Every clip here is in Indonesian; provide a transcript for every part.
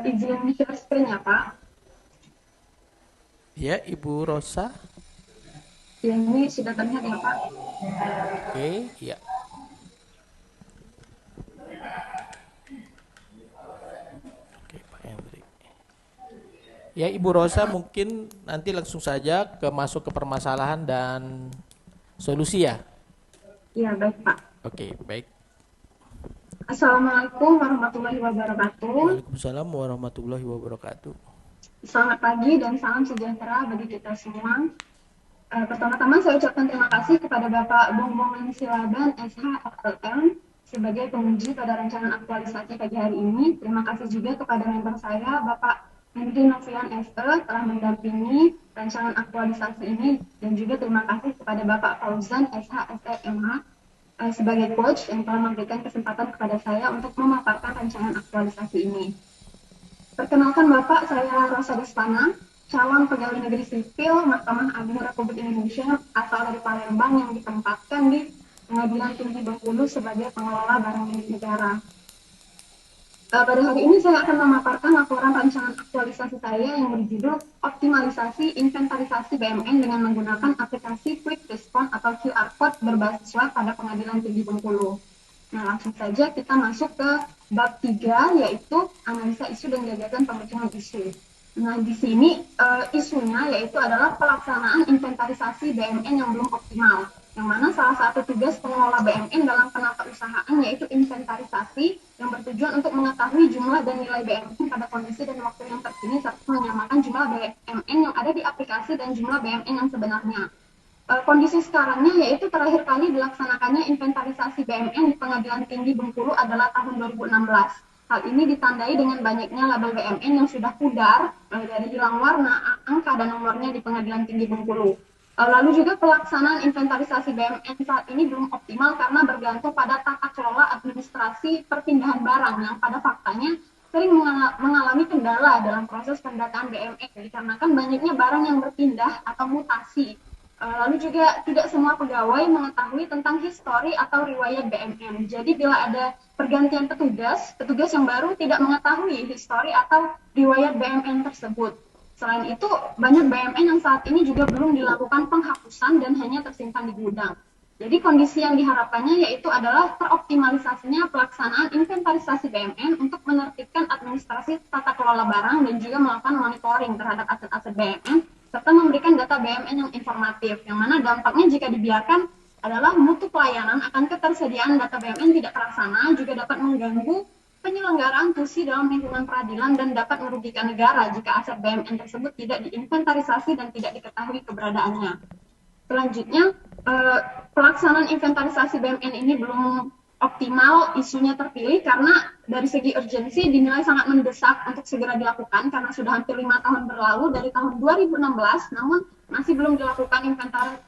Izin share screen ya Pak. Ya, Ibu Rosa. Ini sudah terlihat ya Pak. Oke, ya. Oke, Pak Hendri. Ya, Ibu Rosa mungkin nanti langsung saja masuk ke permasalahan dan solusi ya. Iya baik Pak. Oke, baik. Assalamualaikum warahmatullahi wabarakatuh. Waalaikumsalam warahmatullahi wabarakatuh. Selamat pagi dan salam sejahtera bagi kita semua. Pertama-tama saya ucapkan terima kasih kepada Bapak Bongbong Silaban SH sebagai penguji pada rancangan aktualisasi pagi hari ini. Terima kasih juga kepada member saya Bapak Henry Novian SE telah mendampingi rancangan aktualisasi ini, dan juga terima kasih kepada Bapak Fauzan SH sebagai coach yang telah memberikan kesempatan kepada saya untuk memaparkan rancangan aktualisasi ini. Perkenalkan Bapak, saya Rosa Destana, calon pegawai negeri sipil Mahkamah Agung Republik Indonesia asal dari Palembang yang ditempatkan di Pengadilan Tinggi Bengkulu sebagai pengelola barang milik negara. Pada hari ini saya akan memaparkan laporan rancangan aktualisasi saya yang berjudul Optimalisasi Inventarisasi BMN dengan menggunakan aplikasi Quick Response atau QR Code berbasis web pada Pengadilan Tinggi Bengkulu. Nah, langsung saja kita masuk ke bab 3, yaitu analisa isu dan gagasan pemecahan isu. Nah, di sini isunya yaitu adalah pelaksanaan inventarisasi BMN yang belum optimal, yang mana salah satu tugas pengelola BMN dalam penatausahaan yaitu inventarisasi yang bertujuan untuk mengetahui jumlah dan nilai BMN pada kondisi dan waktu yang terkini serta menyamakan jumlah BMN yang ada di aplikasi dan jumlah BMN yang sebenarnya. Kondisi sekarangnya yaitu terakhir kali dilaksanakannya inventarisasi BMN di Pengadilan Tinggi Bengkulu adalah tahun 2016. Hal ini ditandai dengan banyaknya label BMN yang sudah pudar dari hilang warna, angka, dan nomornya di Pengadilan Tinggi Bengkulu. Lalu juga pelaksanaan inventarisasi BMN saat ini belum optimal karena bergantung pada tata kelola administrasi perpindahan barang yang pada faktanya sering mengalami kendala dalam proses pendataan BMN dikarenakan banyaknya barang yang berpindah atau mutasi. Lalu juga tidak semua pegawai mengetahui tentang histori atau riwayat BMN. Jadi bila ada pergantian petugas yang baru tidak mengetahui histori atau riwayat BMN tersebut. Selain itu, banyak BMN yang saat ini juga belum dilakukan penghapusan dan hanya tersimpan di gudang. Jadi kondisi yang diharapkannya yaitu adalah teroptimalisasinya pelaksanaan inventarisasi BMN untuk menertibkan administrasi tata kelola barang dan juga melakukan monitoring terhadap aset-aset BMN serta memberikan data BMN yang informatif, yang mana dampaknya jika dibiarkan adalah mutu pelayanan akan ketersediaan data BMN tidak terlaksana, juga dapat mengganggu penyelenggaraan fungsi dalam lingkungan peradilan dan dapat merugikan negara jika aset BMN tersebut tidak diinventarisasi dan tidak diketahui keberadaannya. Selanjutnya, pelaksanaan inventarisasi BMN ini belum optimal, isunya terpilih karena dari segi urgensi dinilai sangat mendesak untuk segera dilakukan karena sudah hampir 5 tahun berlalu dari tahun 2016, namun masih belum dilakukan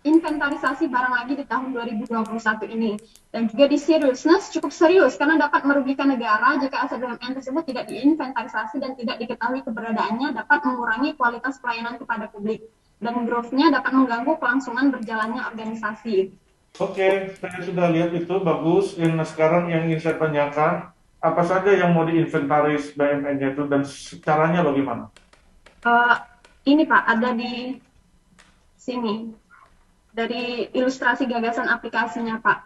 inventarisasi barang lagi di tahun 2021 ini. Dan juga di seriousness cukup serius karena dapat merugikan negara jika aset BUMN tersebut tidak diinventarisasi dan tidak diketahui keberadaannya, dapat mengurangi kualitas pelayanan kepada publik dan growth-nya dapat mengganggu kelangsungan berjalannya organisasi. Oke, saya sudah lihat itu bagus. Sekarang yang ingin saya tanyakan, apa saja yang mau diinventaris BMN-nya itu dan caranya bagaimana? Uh, ini Pak, ada di sini dari ilustrasi gagasan aplikasinya Pak.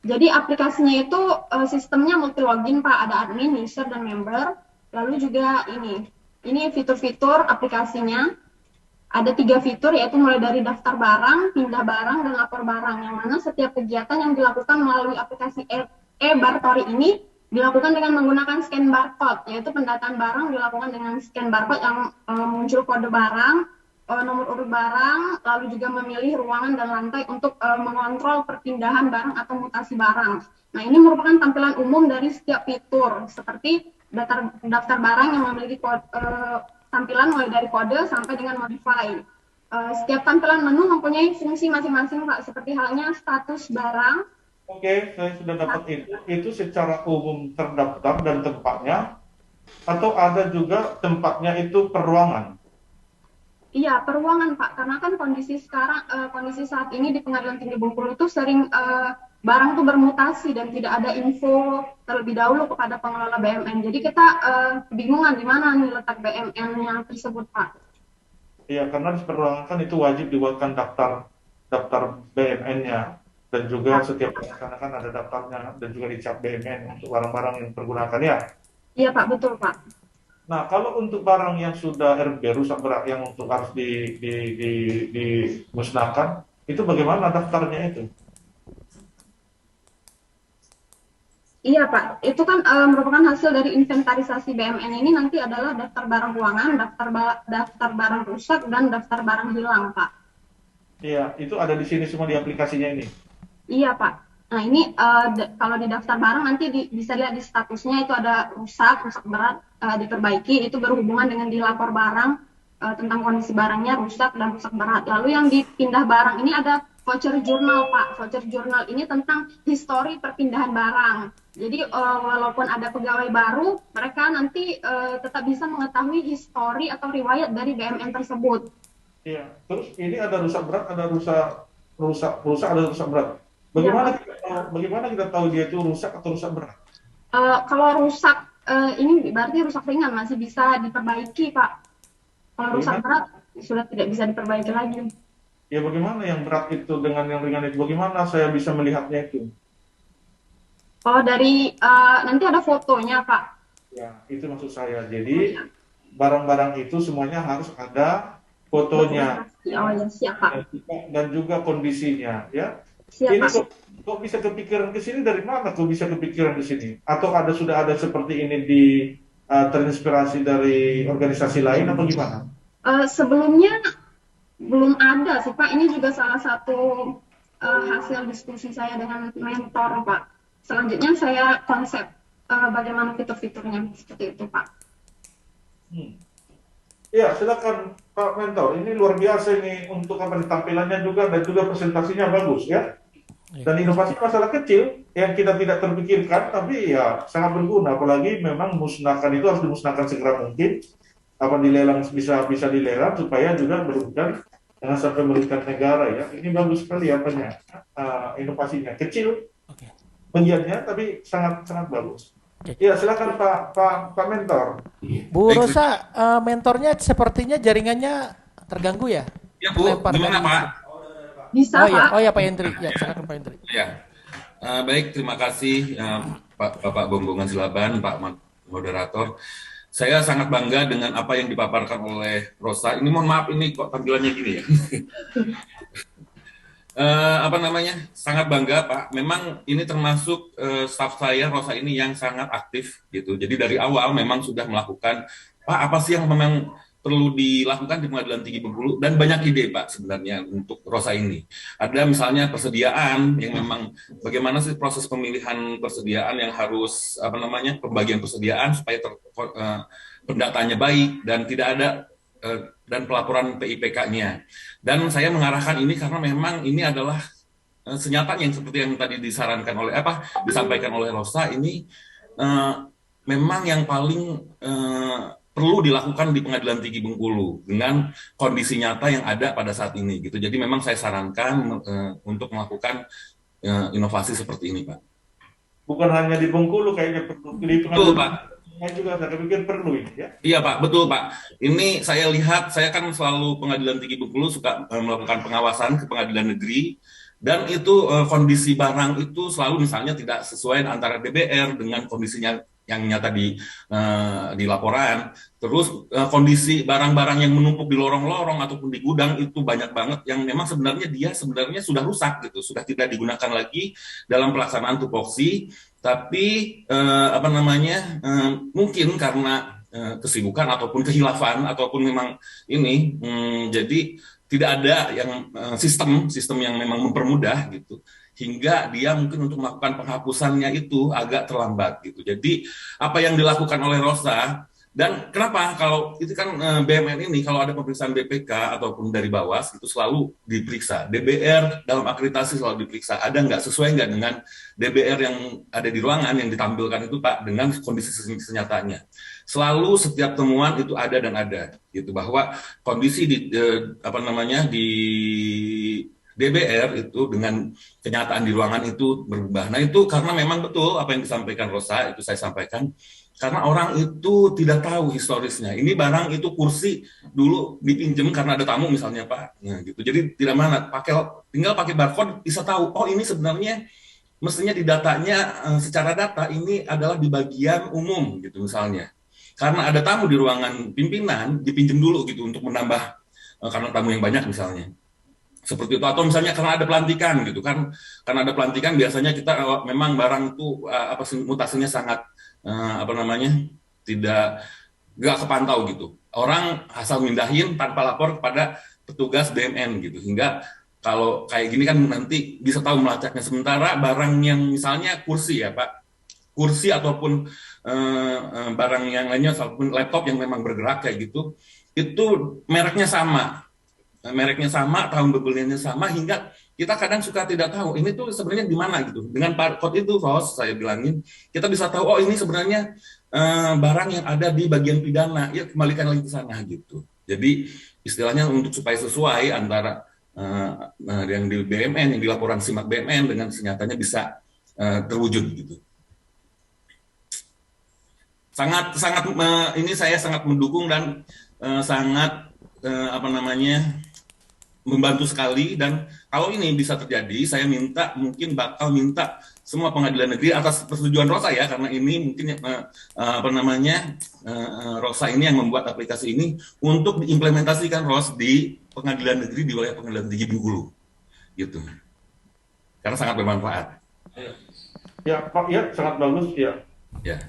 Jadi aplikasinya itu sistemnya multi login Pak, ada admin, user, dan member. Lalu juga ini fitur-fitur aplikasinya. Ada 3 fitur, yaitu mulai dari daftar barang, pindah barang, dan lapor barang, yang mana setiap kegiatan yang dilakukan melalui aplikasi e-Bartori ini dilakukan dengan menggunakan scan barcode, yaitu pendataan barang dilakukan dengan scan barcode yang muncul kode barang, nomor urut barang, lalu juga memilih ruangan dan lantai untuk mengontrol perpindahan barang atau mutasi barang. Nah, ini merupakan tampilan umum dari setiap fitur, seperti daftar barang yang memiliki tampilan mulai dari kode sampai dengan modify. Setiap tampilan menu mempunyai fungsi masing-masing, Pak, seperti halnya status barang. Oke, saya sudah dapat itu. Itu secara umum terdaftar dan tempatnya, atau ada juga tempatnya itu per ruangan? Iya, peruangan Pak, karena kan kondisi saat ini di Pengadilan Tinggi Bengkulu itu sering barang itu bermutasi dan tidak ada info terlebih dahulu kepada pengelola BMN. Jadi kita kebingungan di mana nih letak BMN-nya tersebut, Pak. Iya, karena di perorangan kan itu wajib dibuatkan daftar daftar BMN-nya, dan juga Ya. setiap perusahaan kan ada daftarnya dan juga dicap BMN untuk barang-barang yang dipergunakan ya. Iya, Pak, betul, Pak. Nah, kalau untuk barang yang sudah RB rusak berat yang untuk harus dimusnahkan, itu bagaimana daftarnya itu? Iya, Pak. Itu kan merupakan hasil dari inventarisasi BMN ini nanti adalah daftar barang keuangan, daftar barang rusak, dan daftar barang hilang, Pak. Iya, itu ada di sini semua di aplikasinya ini. Iya, Pak. Nah, ini kalau di daftar barang nanti bisa lihat di statusnya itu ada rusak, rusak berat, diperbaiki, itu berhubungan dengan dilapor barang tentang kondisi barangnya rusak dan rusak berat. Lalu yang dipindah barang ini ada voucher jurnal, Pak. Voucher jurnal ini tentang histori perpindahan barang. Jadi walaupun ada pegawai baru, mereka nanti tetap bisa mengetahui histori atau riwayat dari BMN tersebut. Iya, terus ini ada rusak berat, ada rusak, ada rusak berat. Iya, Pak. Bagaimana kita tahu dia itu rusak atau rusak berat? Kalau rusak ini berarti rusak ringan masih bisa diperbaiki, Pak. Kalau rusak Bagaimana? berat sudah tidak bisa diperbaiki lagi. Ya bagaimana yang berat itu dengan yang ringan itu? Bagaimana saya bisa melihatnya itu? Oh, dari nanti ada fotonya, Pak. Ya, itu maksud saya. Oh, Jadi ya. barang-barang itu semuanya harus ada fotonya Dokumentasi. Oh, ya, siap, Pak. dan juga kondisinya. Ya, Siap, ini Pak. kok bisa kepikiran ke sini dari mana? Kok bisa kepikiran ke sini? Atau sudah ada seperti ini di terinspirasi dari organisasi lain atau gimana? Sebelumnya belum ada sih, Pak. Ini juga salah satu hasil diskusi saya dengan mentor, Pak. Selanjutnya saya konsep bagaimana fitur-fiturnya seperti itu, Pak. Hmm. Ya, silakan Pak Mentor. Ini luar biasa ini untuk tampilannya juga dan juga presentasinya bagus ya. Dan inovasi masalah kecil yang kita tidak terpikirkan, tapi ya sangat berguna. Apalagi memang musnahkan itu harus dimusnahkan segera mungkin. Apa dilelang bisa dilelang supaya juga merugikan, jangan sampai merugikan negara ya. Ini bagus sekali apanya, inovasinya kecil bagiannya, tapi sangat sangat bagus. Ya silakan Pak Mentor. Bu Rosa, mentornya sepertinya jaringannya terganggu ya? Ya Bu, Terlempar gimana dari- Pak? Bisa, Pak. Oh ya Pak Hendri, ya silakan Pak Hendri. Ya, baik, terima kasih Bapak Bombongan Silaban, Pak Moderator. Saya sangat bangga dengan apa yang dipaparkan oleh Rosa. Ini mohon maaf, ini kok tampilannya gini ya. Sangat bangga Pak. Memang ini termasuk staff saya Rosa ini yang sangat aktif gitu. Jadi dari awal memang sudah melakukan Pak apa sih yang memang perlu dilakukan di Pengadilan Tinggi Bengkulu, dan banyak ide Pak sebenarnya untuk Rosa ini. Ada misalnya persediaan yang memang bagaimana sih proses pemilihan persediaan yang harus pembagian persediaan supaya pendataannya baik dan tidak ada dan pelaporan PIPK-nya. Dan saya mengarahkan ini karena memang ini adalah senyatanya yang seperti yang tadi disampaikan oleh Rosa ini memang yang paling perlu dilakukan di Pengadilan Tinggi Bengkulu dengan kondisi nyata yang ada pada saat ini gitu. Jadi memang saya sarankan untuk melakukan inovasi seperti ini, Pak. Bukan hanya di Bengkulu kayaknya perlu di Betul, Pak. Saya juga saya pikir perlu ini ya. Iya Pak, betul Pak. Ini saya lihat, saya kan selalu Pengadilan Tinggi Bengkulu suka melakukan pengawasan ke pengadilan negeri, dan itu kondisi barang itu selalu misalnya tidak sesuai antara DBR dengan kondisinya yang nyata di laporan. Terus kondisi barang-barang yang menumpuk di lorong-lorong ataupun di gudang itu banyak banget yang memang sebenarnya sudah rusak gitu, sudah tidak digunakan lagi dalam pelaksanaan tupoksi. Tapi mungkin karena kesibukan ataupun kehilafan ataupun memang ini jadi tidak ada yang sistem yang memang mempermudah gitu, hingga dia mungkin untuk melakukan penghapusannya itu agak terlambat gitu. Jadi apa yang dilakukan oleh Rosa, dan kenapa kalau itu kan BMN ini kalau ada pemeriksaan BPK ataupun dari Bawas itu selalu diperiksa, DBR dalam akreditasi selalu diperiksa, ada nggak sesuai nggak dengan DBR yang ada di ruangan yang ditampilkan itu Pak dengan kondisi senyatanya. Selalu setiap temuan itu ada dan ada gitu, bahwa kondisi di DBR itu dengan kenyataan di ruangan itu berubah. Nah itu karena memang betul apa yang disampaikan Rosa, itu saya sampaikan, karena orang itu tidak tahu historisnya. Ini barang itu kursi dulu dipinjem karena ada tamu misalnya Pak, nah, gitu. Jadi tidak mana, tinggal pakai barcode bisa tahu, oh ini sebenarnya mestinya di datanya secara data ini adalah di bagian umum gitu misalnya. Karena ada tamu di ruangan pimpinan, dipinjem dulu gitu untuk menambah karena tamu yang banyak misalnya. Seperti itu, atau misalnya karena ada pelantikan gitu kan, karena ada pelantikan biasanya kita memang barang itu mutasinya sangat tidak nggak kepantau gitu, orang asal mindahin tanpa lapor kepada petugas BMN gitu, hingga kalau kayak gini kan nanti bisa tahu melacaknya. Sementara barang yang misalnya kursi ya Pak, kursi ataupun barang yang lainnya ataupun laptop yang memang bergerak kayak gitu, itu mereknya sama, tahun pembeliannya sama, hingga kita kadang suka tidak tahu ini tuh sebenarnya di mana gitu. Dengan barcode itu, Ros, saya bilangin, kita bisa tahu oh ini sebenarnya barang yang ada di bagian pidana. Ya kembalikan lagi ke sana gitu. Jadi istilahnya untuk supaya sesuai antara yang di BMN, yang di laporan simak BMN dengan senyatanya bisa terwujud gitu. Ini saya sangat mendukung dan sangat membantu sekali. Dan kalau ini bisa terjadi, saya bakal minta semua pengadilan negeri atas persetujuan Rosa ya, karena ini mungkin Rosa ini yang membuat aplikasi ini untuk diimplementasikan di pengadilan negeri, di wilayah pengadilan tinggi Bengkulu gitu, karena sangat bermanfaat. Ya Pak, ya sangat bagus ya. Ya.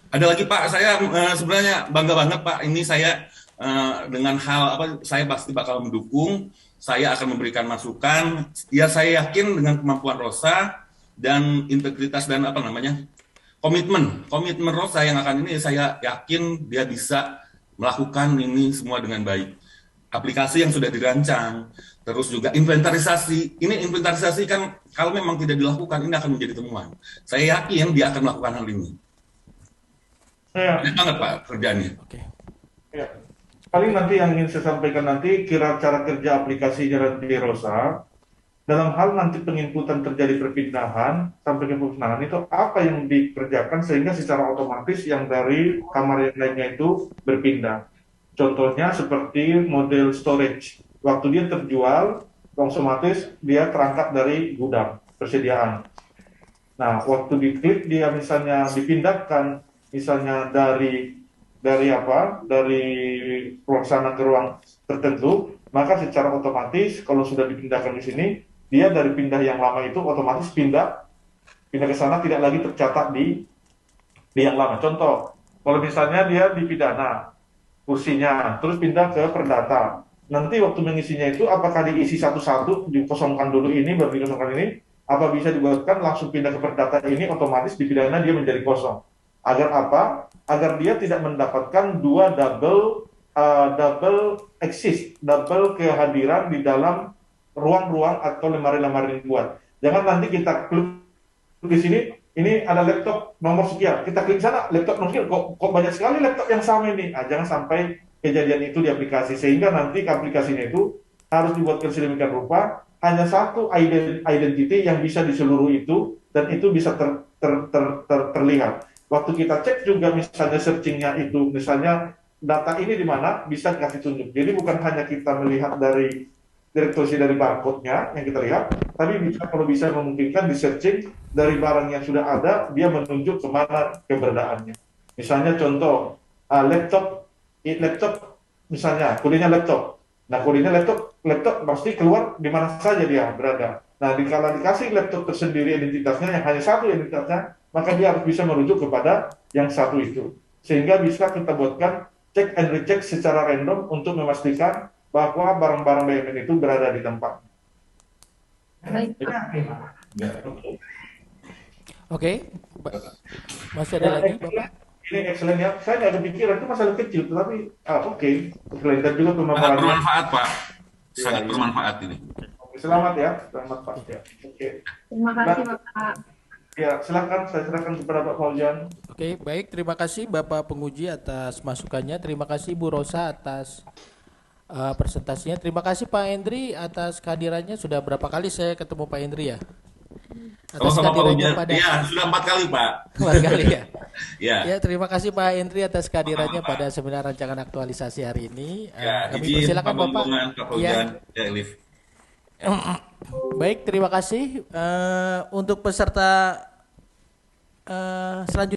Ada lagi Pak, saya sebenarnya bangga banget Pak, ini saya dengan hal saya pasti bakal mendukung, saya akan memberikan masukan, ya saya yakin dengan kemampuan Rosa dan integritas dan komitmen Rosa yang akan ini, saya yakin dia bisa melakukan ini semua dengan baik. Aplikasi yang sudah dirancang, terus juga inventarisasi, ini inventarisasi kan kalau memang tidak dilakukan ini akan menjadi temuan. Saya yakin dia akan melakukan hal ini. Banyak banget Pak kerjaannya. Oke. Ya. Paling nanti yang ingin saya sampaikan nanti kira cara kerja aplikasinya di Rosa dalam hal nanti penginputan terjadi perpindahan sampai ke pemusnahan itu apa yang dikerjakan sehingga secara otomatis yang dari kamar yang lainnya itu berpindah. Contohnya seperti model storage, waktu dia terjual otomatis dia terangkat dari gudang persediaan. Nah waktu diklik dia misalnya dipindahkan misalnya dari ruang sana ke ruang tertentu, maka secara otomatis kalau sudah dipindahkan di sini, dia dari pindah yang lama itu otomatis pindah ke sana, tidak lagi tercatat di yang lama. Contoh, kalau misalnya dia di pidana kursinya, terus pindah ke perdata, nanti waktu mengisinya itu apakah diisi satu-satu, dikosongkan dulu ini, baru dikosongkan ini, apa bisa dibuatkan langsung pindah ke perdata ini, otomatis di pidana dia menjadi kosong. Agar apa? Agar dia tidak mendapatkan dua double kehadiran di dalam ruang-ruang atau lemari-lemari yang dibuat. Jangan nanti kita klik di sini, ini ada laptop nomor sekian, kita klik sana, laptop nomor sekian, kok banyak sekali laptop yang sama ini. Jangan sampai kejadian itu di aplikasi, sehingga nanti aplikasinya itu harus dibuatkan sedemikian rupa, hanya satu identity yang bisa di seluruh itu, dan itu bisa terlihat. Waktu kita cek juga misalnya searchingnya itu, misalnya data ini di mana, bisa dikasih tunjuk. Jadi bukan hanya kita melihat dari direktosi dari barcode-nya yang kita lihat, tapi kalau bisa memungkinkan di searching dari barang yang sudah ada, dia menunjuk kemana keberadaannya. Misalnya contoh, laptop misalnya, kodenya laptop. Nah kodenya laptop pasti keluar di mana saja dia berada. Nah kalau dikasih laptop tersendiri identitasnya, yang hanya satu identitasnya, maka dia harus bisa merujuk kepada yang satu itu. Sehingga bisa kita buatkan check and recheck secara random untuk memastikan bahwa barang-barang BMN itu berada di tempat. Oke. Masih ada lagi, Bapak? Ini excellent ya. Saya nggak kepikiran, itu masalah kecil, tapi oke. Excellent. Dan juga sangat bermanfaat, Pak. Sangat bermanfaat ini. Selamat ya. Selamat Pak. Ya. Oke. Terima kasih Bapak. Ya, silakan saya serahkan kepada Pak Fauzian. Oke, baik. Terima kasih Bapak penguji atas masukannya. Terima kasih Bu Rosa atas presentasinya. Terima kasih Pak Hendri atas kehadirannya. Sudah berapa kali saya ketemu Pak Hendri ya? Atas Sama-sama Pak kehadirannya Ujan. pada Iya, sudah 4 kali Pak. 4 kali ya. Ya, Ya, terima kasih Pak Hendri atas kehadirannya Sama-sama, Pak. pada seminar rancangan aktualisasi hari ini. Ya, Kami izin persilakan Pak Bapak. Bongbongan, Pak Ya. Ujan, ya Elif. Baik, terima kasih untuk peserta selanjutnya.